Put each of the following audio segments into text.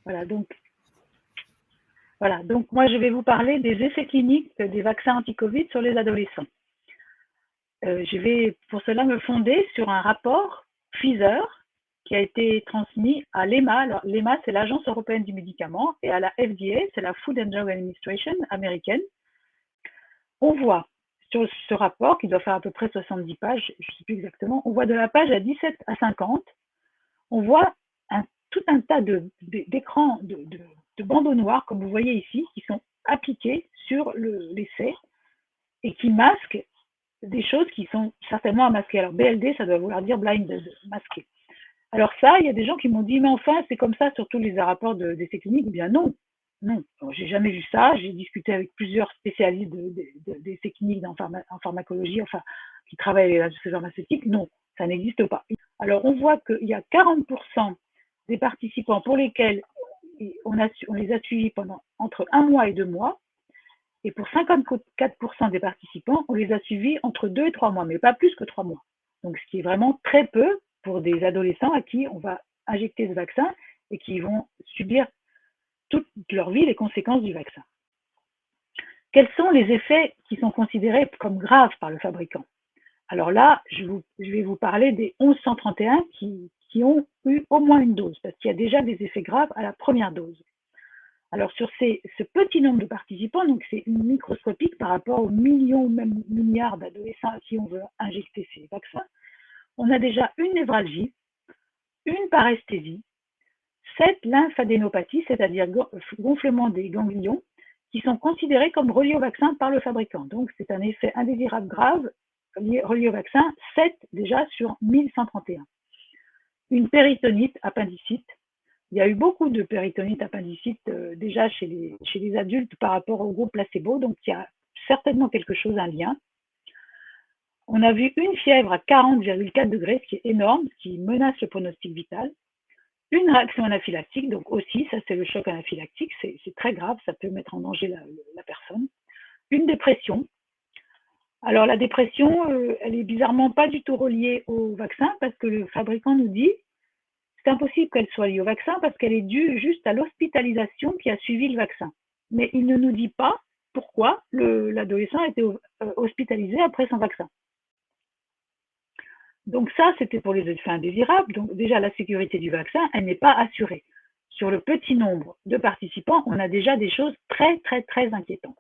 Voilà, donc moi je vais vous parler des effets cliniques des vaccins anti-Covid sur les adolescents. Je vais pour cela me fonder sur un rapport Pfizer qui a été transmis à l'EMA. Alors, l'EMA, c'est l'Agence européenne du médicament, et à la FDA, c'est la Food and Drug Administration américaine. On voit sur ce rapport, qui doit faire à peu près 70 pages, je ne sais plus exactement, on voit de la page à 17 à 50, on voit tout un tas d'écrans, de bandeaux noirs, comme vous voyez ici, qui sont appliqués sur l'essai et qui masquent des choses qui sont certainement à masquer. Alors BLD, ça doit vouloir dire blinded, masqué. Alors ça, il y a des gens qui m'ont dit, mais enfin, c'est comme ça sur tous les rapports d'essais cliniques. Eh bien non, non, j'ai jamais vu ça. J'ai discuté avec plusieurs spécialistes d'essais cliniques en pharmacologie, enfin, qui travaillent avec l'industrie pharmaceutique. Non, ça n'existe pas. Alors on voit qu'il y a 40% des participants pour lesquels on les a suivis pendant entre 1 mois et 2 mois, et pour 54% des participants, on les a suivis entre 2 et 3 mois, mais pas plus que 3 mois. Donc, ce qui est vraiment très peu pour des adolescents à qui on va injecter ce vaccin et qui vont subir toute leur vie les conséquences du vaccin. Quels sont les effets qui sont considérés comme graves par le fabricant? Alors là, je vais vous parler des 1131 qui ont eu au moins une dose, parce qu'il y a déjà des effets graves à la première dose. Alors sur ce petit nombre de participants, donc c'est microscopique par rapport aux millions, même milliards d'adolescents à qui on veut injecter ces vaccins, on a déjà une névralgie, une paresthésie, 7 lymphadénopathies, c'est-à-dire gonflement des ganglions, qui sont considérés comme reliés au vaccin par le fabricant. Donc c'est un effet indésirable grave relié au vaccin, 7 déjà sur 1131. Une péritonite, appendicite. Il y a eu beaucoup de péritonite, appendicite déjà chez les adultes par rapport au groupe placebo, donc il y a certainement quelque chose, un lien. On a vu une fièvre à 40,4 degrés, ce qui est énorme, ce qui menace le pronostic vital. Une réaction anaphylactique, donc aussi, ça c'est le choc anaphylactique, c'est très grave, ça peut mettre en danger la personne. Une dépression. Alors la dépression, elle est bizarrement pas du tout reliée au vaccin, parce que le fabricant nous dit c'est impossible qu'elle soit liée au vaccin parce qu'elle est due juste à l'hospitalisation qui a suivi le vaccin. Mais il ne nous dit pas pourquoi l'adolescent a été hospitalisé après son vaccin. Donc ça, c'était pour les effets indésirables. Donc déjà, la sécurité du vaccin, elle n'est pas assurée. Sur le petit nombre de participants, on a déjà des choses très, très, très inquiétantes.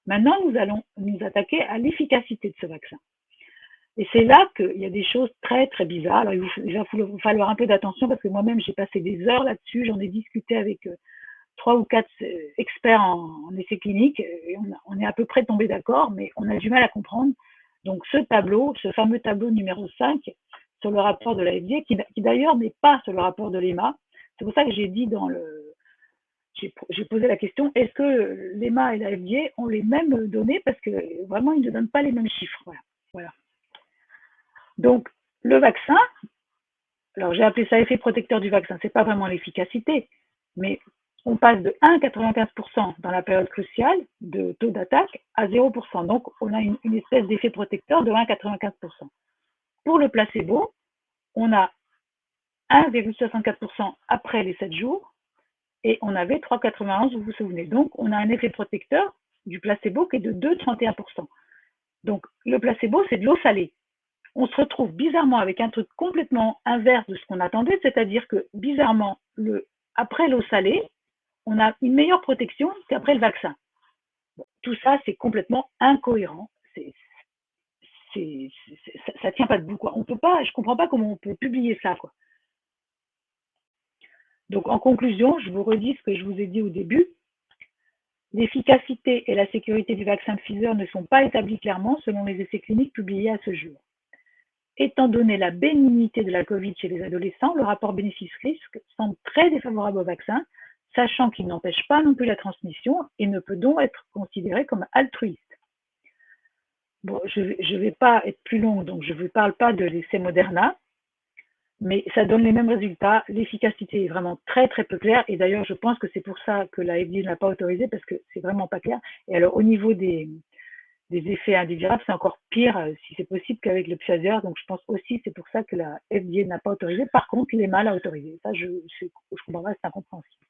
Maintenant, nous allons nous attaquer à l'efficacité de ce vaccin. Et c'est là qu'il y a des choses très, très bizarres. Alors, il va falloir un peu d'attention parce que moi-même, j'ai passé des heures là-dessus. J'en ai discuté avec 3 ou 4 experts en essais cliniques et on est à peu près tombé d'accord, mais on a du mal à comprendre. Donc, ce fameux tableau numéro 5 sur le rapport de la FDA, qui d'ailleurs n'est pas sur le rapport de l'EMA. C'est pour ça que j'ai dit j'ai posé la question, est-ce que l'EMA et la FDA ont les mêmes données? Parce que vraiment, ils ne donnent pas les mêmes chiffres. Voilà. Donc, le vaccin, alors j'ai appelé ça effet protecteur du vaccin, c'est pas vraiment l'efficacité, mais on passe de 1,95% dans la période cruciale de taux d'attaque à 0%. Donc, on a une espèce d'effet protecteur de 1,95%. Pour le placebo, on a 1,64% après les 7 jours et on avait 3,91, vous vous souvenez. Donc, on a un effet protecteur du placebo qui est de 2,31%. Donc, le placebo, c'est de l'eau salée. On se retrouve bizarrement avec un truc complètement inverse de ce qu'on attendait, c'est-à-dire que bizarrement, après l'eau salée, on a une meilleure protection qu'après le vaccin. Bon, tout ça, c'est complètement incohérent. Ça tient pas debout, quoi. On peut pas, je comprends pas comment on peut publier ça, quoi. Donc, en conclusion, je vous redis ce que je vous ai dit au début. L'efficacité et la sécurité du vaccin Pfizer ne sont pas établies clairement selon les essais cliniques publiés à ce jour. Étant donné la bénignité de la Covid chez les adolescents, le rapport bénéfice-risque semble très défavorable au vaccin, sachant qu'il n'empêche pas non plus la transmission et ne peut donc être considéré comme altruiste. Bon, je ne vais pas être plus longue, donc je ne vous parle pas de l'essai Moderna, mais ça donne les mêmes résultats. L'efficacité est vraiment très très peu claire, et d'ailleurs je pense que c'est pour ça que la FDA ne l'a pas autorisé, parce que c'est vraiment pas clair. Et alors au niveau des effets indésirables, c'est encore pire si c'est possible qu'avec le Pfizer. Donc je pense aussi c'est pour ça que la FDA n'a pas autorisé. Par contre, l'EMA l'a autorisé. Ça, je comprends pas, c'est incompréhensible.